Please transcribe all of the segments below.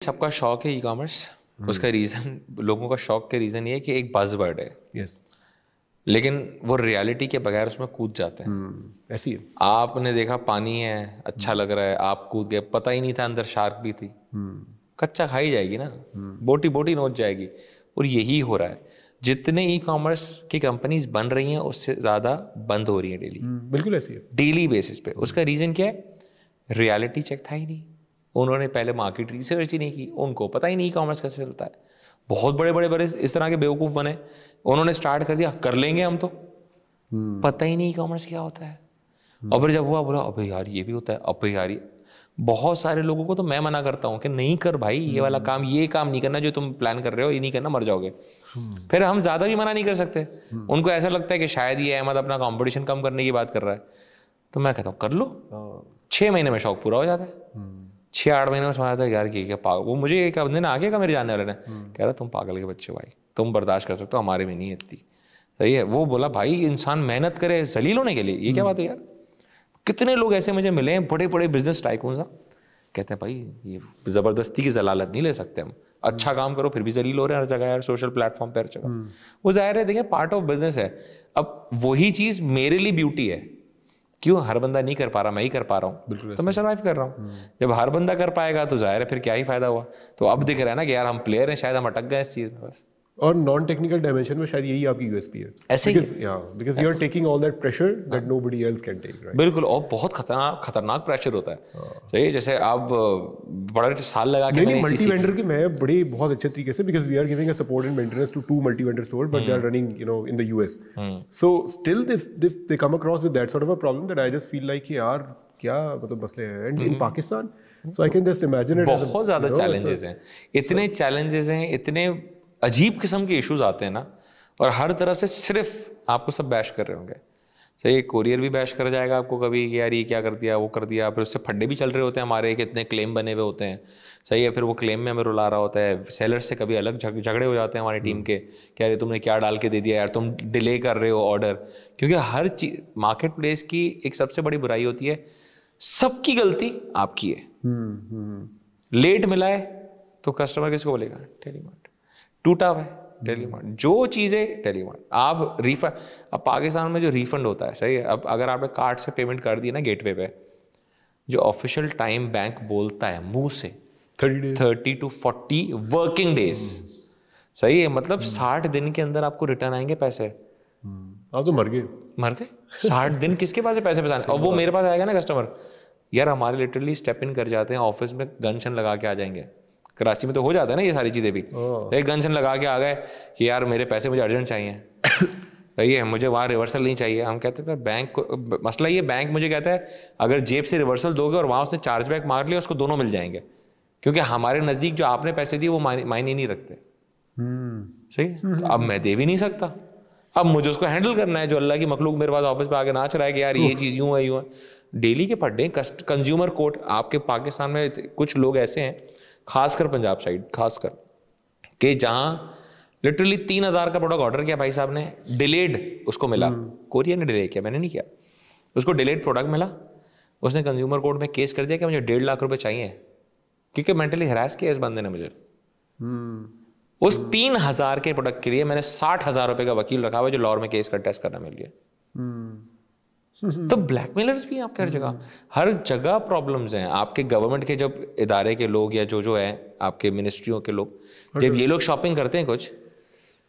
सबका शौक है ई कॉमर्स। उसका रीज़न, लोगों का शौक का रीज़न ये है कि एक बज़वर्ड है। यस। लेकिन वो रियलिटी के बगैर उसमें कूद जाते हैं। ऐसी है। आपने देखा पानी है, अच्छा लग रहा है, आप कूद गए, पता ही नहीं था अंदर शार्क भी थी। कच्चा खाई जाएगी ना, बोटी बोटी नोच जाएगी। और यही हो रहा है, जितने ई कॉमर्स की कंपनीज बन रही हैं उससे ज़्यादा बंद हो रही हैं डेली, बिल्कुल ऐसी है। डेली बेसिस पे। उसका रीज़न क्या है? रियलिटी चेक था ही नहीं। उन्होंने पहले मार्केट रिसर्च ही नहीं की, उनको पता ही नहीं ई कॉमर्स कैसे चलता है। बहुत बड़े बड़े बड़े इस तरह के बेवकूफ़ बने, उन्होंने स्टार्ट कर दिया, कर लेंगे हम तो, पता ही नहीं ई कॉमर्स क्या होता है। और फिर जब हुआ, बोला अबे यार ये भी होता है, अबे यार ये। बहुत सारे लोगों को तो मैं मना करता हूँ कि नहीं कर भाई, ये वाला काम, ये काम नहीं करना जो तुम प्लान कर रहे हो, ये नहीं करना, मर जाओगे। फिर हम ज़्यादा भी मना नहीं कर सकते। उनको ऐसा लगता है कि शायद ये अहमद अपना कंपटीशन कम करने की बात कर रहा है। तो मैं कहता हूँ कर लो, 6 महीने में शौक पूरा हो जाता है। 6-8 महीने में समझ आता है यार कि क्या पागल। वो मुझे एक दिन आगे का मेरे जानने वाले ने कह रहा, तुम पागल के बच्चे भाई, तुम बर्दाश्त कर सकते हो, हमारे में नहीं है इतनी। सही है। वो बोला भाई इंसान मेहनत करे जलील होने के लिए, ये क्या बात है यार। कितने लोग ऐसे मुझे मिले हैं, बड़े बड़े बिजनेस टाइकून सा, कहते हैं भाई ये ज़बरदस्ती की जलालत नहीं ले सकते हम, अच्छा काम करो फिर भी जलील हो रहे हैं हर जगह यार, सोशल प्लेटफॉर्म पर हर जगह। वो जाहिर है, देखिए पार्ट ऑफ बिजनेस है। अब वही चीज़ मेरे लिए ब्यूटी है, क्यों हर बंदा नहीं कर पा रहा, मैं ही कर पा रहा हूँ, तो मैं सर्वाइव कर रहा हूँ। जब हर बंदा कर पाएगा तो जाहिर है फिर क्या ही फायदा हुआ। तो अब दिख रहा है ना कि यार हम प्लेयर हैं, शायद हम अटक गए इस चीज़ में बस। और नॉन टेक्निकल डायमेंशन में शायद यही आपकी यूएसपी है। ऐसे ही because you are taking all that pressure that nobody else can take, right? बिल्कुल। और बहुत खतरनाक प्रेशर होता है। सही, जैसे आप बड़ा साल लगा के नहीं, मल्टी वेंडर की मैं बड़ी बहुत अच्छे तरीके से, because we are giving a support and maintenance to 2 multi vendor store, but they are running in the US. So still they come across with that sort of a problem that I just feel like कि यार क्या मतलब मसले हैं। And in Pakistan, so I can just imagine it. बहुत ज़्यादा challenges हैं, इतने चैलेंजेस हैं, इतने अजीब किस्म के इश्यूज आते हैं ना, और हर तरफ से सिर्फ आपको सब बैश कर रहे होंगे। सही, कोरियर भी बैश कर जाएगा आपको कभी कि यार ये क्या कर दिया, वो कर दिया। फिर उससे फड्डे भी चल रहे होते हैं हमारे, कितने क्लेम बने हुए होते हैं। सही है, फिर वो क्लेम में हमें रुला रहा होता है। सेलर से कभी अलग झगड़े हो जाते हैं हमारी टीम के, क्या यार तुमने क्या डाल के दे दिया यार, तुम डिले कर रहे हो ऑर्डर। क्योंकि हर चीज मार्केट प्लेस की एक सबसे बड़ी बुराई होती है, सबकी गलती आपकी है। लेट मिला है तो कस्टमर किसको बोलेगा? टेलीमार्ट। टूटा हुआ है, टेलीमार्ट। जो चीज़ें टेलीमार्ट। आप रिफंड, अब पाकिस्तान में जो रिफंड होता है, सही है, अब अगर आपने कार्ड से पेमेंट कर दी ना गेटवे पे, जो ऑफिशियल टाइम बैंक बोलता है मुंह से 30 to 40 वर्किंग डेज। सही है, मतलब 60 दिन के अंदर आपको रिटर्न आएंगे पैसे। आप तो मर गए। 60 दिन किसके पास है पैसे फंसाने? और वो मेरे पास आएगा ना कस्टमर, यार हमारे लिटरली स्टेप इन कर जाते हैं, ऑफिस में गन शन लगा के आ जाएंगे। कराची में तो हो जाता है ना ये सारी चीज़ें भी। एक गन शन लगा के आ गए कि यार मेरे पैसे मुझे अर्जेंट चाहिए, सही है, मुझे वहाँ रिवर्सल नहीं चाहिए। हम कहते थे बैंक को मसला ये, बैंक मुझे कहता है अगर जेब से रिवर्सल दोगे और वहाँ उसने चार्जबैक मार लिया, उसको दोनों मिल जाएंगे, क्योंकि हमारे नज़दीक जो आपने पैसे दिए वो मायने नहीं रखते। सही है, तो अब मैं दे भी नहीं सकता, अब मुझे उसको हैंडल करना है। जो अल्लाह की मखलूक मेरे पास ऑफिस पे आके नाच रहा है कि यार ये चीज़ यूँ है, यूँ है। डेली के पढ़े कंज्यूमर कोर्ट आपके पाकिस्तान में कुछ लोग ऐसे हैं, खासकर पंजाब साइड, खासकर कि जहाँ लिटरली 3,000 का प्रोडक्ट ऑर्डर किया भाई साहब ने, डिलेड उसको मिला। कोरियर ने डिले किया, मैंने नहीं किया। उसको डिलेड प्रोडक्ट मिला, उसने कंज्यूमर कोर्ट में केस कर दिया कि मुझे 1.5 लाख रुपए चाहिए, क्योंकि मेंटली हरास किया इस बंदे ने मुझे। उस 3,000 के प्रोडक्ट के लिए मैंने 60,000 रुपए का वकील रखा हुआ जो लाहौर में केस कंटेस्ट करना मिल गया। तो ब्लैकमेलर्स भी हैं आपके हर जगह प्रॉब्लम्स हैं। आपके गवर्नमेंट के जब इदारे के लोग या जो है आपके मिनिस्ट्रियों के लोग, जब ये लोग शॉपिंग करते हैं कुछ,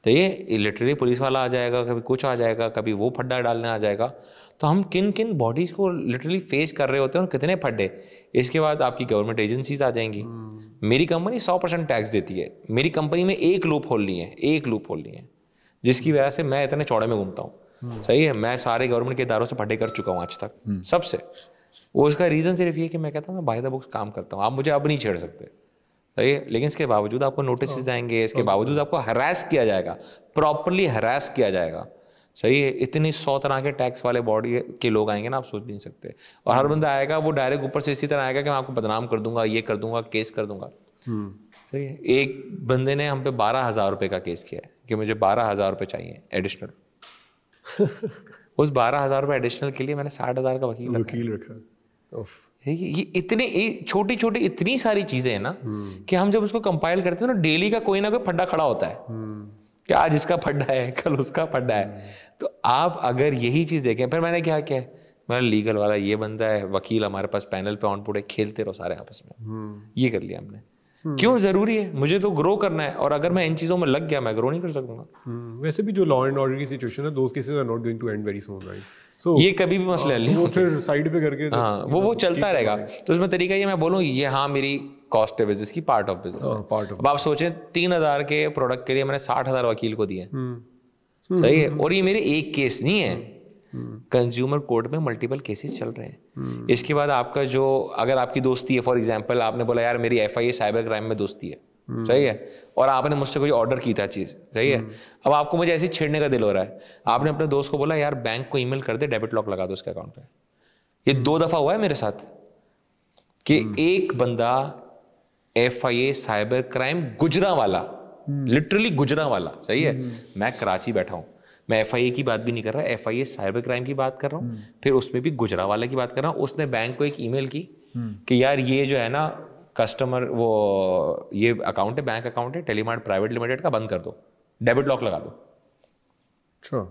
तो ये लिटरली पुलिस वाला आ जाएगा, कभी कुछ आ जाएगा, कभी वो फड्डा डालने आ जाएगा। तो हम किन किन बॉडीज को लिटरली फेस कर रहे होते हैं और कितने फड्डे। इसके बाद आपकी गवर्नमेंट एजेंसीज आ जाएंगी। मेरी कंपनी 100% टैक्स देती है, मेरी कंपनी में एक लूप होल नहीं है, एक लूप होल नहीं है, जिसकी वजह से मैं इतने चौड़े में घूमता हूँ। सही है, मैं सारे गवर्नमेंट के इदारों से फड्डे कर चुका हूँ आज तक, सबसे। वो उसका रीज़न सिर्फ ये कि मैं कहता हूँ मैं बाय द बुक्स काम करता हूँ, आप मुझे अब नहीं छेड़ सकते। सही है, लेकिन इसके बावजूद आपको नोटिस आएंगे, इसके बावजूद आपको हरास किया जाएगा, प्रॉपरली हरास किया जाएगा। सही है, इतनी 100 तरह के टैक्स वाले बॉडी के लोग आएंगे ना, आप सोच भी नहीं सकते। और हर बंदा आएगा, वो डायरेक्ट ऊपर से इसी तरह आएगा कि मैं आपको बदनाम कर दूंगा, ये कर दूंगा, केस कर दूंगा। सही है, एक बंदे ने हम पे 12,000 रुपये का केस किया है कि मुझे 12,000 रुपये चाहिए एडिशनल। उस 12,000 रुपये एडिशनल के लिए मैंने 60,000 का वकील रखा। ये इतने छोटी छोटी इतनी सारी चीजें हैं ना कि हम जब उसको कंपाइल करते हैं ना, डेली का कोई ना कोई फड्डा खड़ा होता है कि आज इसका फड्डा है, कल उसका फड्डा है। तो आप अगर यही चीज देखें, फिर मैंने क्या किया, मैंने लीगल वाला ये बंदा है, वकील हमारे पास पैनल पे ऑन है, खेलते रहो सारे आपस में, ये कर लिया हमने। क्यों जरूरी है, मुझे तो ग्रो करना है, और अगर मैं इन चीजों में लग गया मैं ग्रो नहीं कर सकूंगा। वैसे भी जो लॉ एंड ऑर्डर की सिचुएशन है, those cases are not going to end very soon, right? So ये कभी भी मसला है, वो फिर साइड पे करके हाँ वो चलता रहेगा। तो इसमें तरीका ये मैं बोलूँ, ये हाँ मेरी कॉस्ट है बिजनेस की, पार्ट ऑफ बिजनेस है। अब आप सोचें 3,000 के प्रोडक्ट के लिए मैंने 60,000 वकील को दिए, सही है, और ये मेरे एक केस नहीं है, कंज्यूमर कोर्ट में मल्टीपल केसेस चल रहे हैं। इसके बाद आपका जो, अगर आपकी दोस्ती है, फॉर एग्जांपल आपने बोला यार मेरी FIA साइबर क्राइम में दोस्ती है, सही है, और आपने मुझसे कोई ऑर्डर की था चीज, सही है, अब आपको मुझे ऐसे छेड़ने का दिल हो रहा है, आपने अपने दोस्त को बोला यार बैंक को ईमेल कर दे, डेबिट लॉक लगा दो उसके अकाउंट पे। ये 2 दफा हुआ है मेरे साथ कि एक बंदा FIA cyber crime Gujranwala, literally Gujranwala, सही है, मैं कराची बैठा हूं, मैं FIA की बात भी नहीं कर रहा, FIA साइबर क्राइम की बात कर रहा हूँ, फिर उसमें भी गुजरांवाला की बात कर रहा हूँ। उसने बैंक को एक ईमेल की कि यार ये जो है ना कस्टमर, वो ये अकाउंट है, बैंक अकाउंट है टेलीमार्ट प्राइवेट लिमिटेड का, बंद कर दो, डेबिट लॉक लगा दो। अच्छा,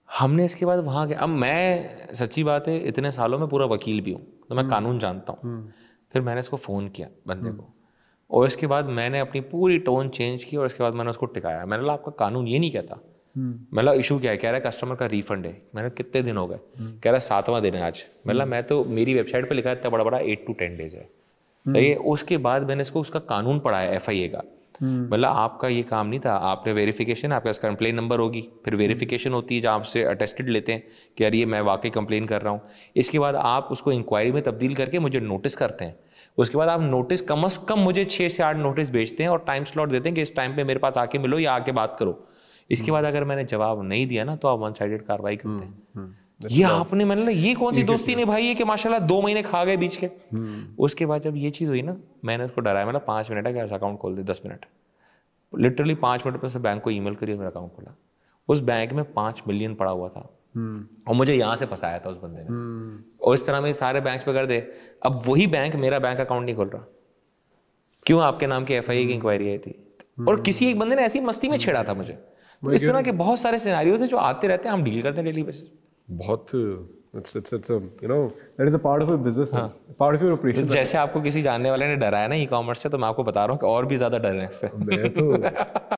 हमने इसके बाद वहां गए। अब मैं सच्ची बात है इतने सालों में पूरा वकील भी हूँ, तो मैं कानून जानता हूँ। फिर मैंने इसको फ़ोन किया बंदे को, और इसके बाद मैंने अपनी पूरी टोन चेंज की, और इसके बाद मैंने उसको टिकाया। मैंने बोला आपका कानून ये नहीं कहता, मतलब इशू क्या है, कह रहा है कस्टमर का रिफंड है। मैंने कितने दिन हो गए, कह रहा है 7वां दिन है आज। मतलब मैं तो, मेरी वेबसाइट पे लिखा है इतना बड़ा बड़ा 8 to 10 days है। ये उसके बाद मैंने इसको उसका कानून पढ़ाया FIA का, मतलब आपका ये काम नहीं था, आपने वेरिफिकेशन, आपका कंप्लेन नंबर होगी, फिर वेरिफिकेशन होती है जहाँ आपसे अटेस्टेड लेते हैं कि यार ये मैं वाकई कंप्लेन कर रहा हूँ। इसके बाद आप उसको इंक्वायरी में तब्दील करके मुझे नोटिस करते हैं। उसके बाद आप नोटिस कम से कम मुझे 6 से 8 नोटिस भेजते हैं और टाइम स्लॉट देते हैं कि इस टाइम पे मेरे पास आके मिलो या आके बात करो। इसके बाद अगर मैंने जवाब नहीं दिया ना, तो आप 1 साइडेड कार्रवाई करते हैं। ये आपने, मतलब ये कौन सी दोस्ती निभाई है कि माशाल्लाह 2 महीने खा गए बीच के। उसके बाद जब ये चीज़ हुई ना, मैंने उसको डराया, मतलब 5 मिनट है क्या अकाउंट खोल दे, 10 मिनट, लिटरली 5 मिनट पर बैंक को ईमेल करिए, मेरा अकाउंट खोला। उस बैंक में 5 मिलियन पड़ा हुआ था, और मुझे यहाँ से फंसाया था उस बंदे ने। और इस तरह में सारे बैंक पे कर दे। अब वही बैंक मेरा बैंक अकाउंट नहीं खोल रहा, क्यों? आपके नाम की FIA की इंक्वायरी आई थी, और किसी एक बंदे ने ऐसी मस्ती में छेड़ा था मुझे। तो इस तरह के बहुत सारे सिनेरियोज हैं जो आते रहते हैं, हम डील करते हैं डेली बेसिस। बहुत it's you know that is a part of a business, part of your operation। जैसे आपको किसी जानने वाले ने डराया ना ई-कॉमर्स से, तो मैं आपको बता रहा हूँ कि और भी ज्यादा डर है इससे। मैं तो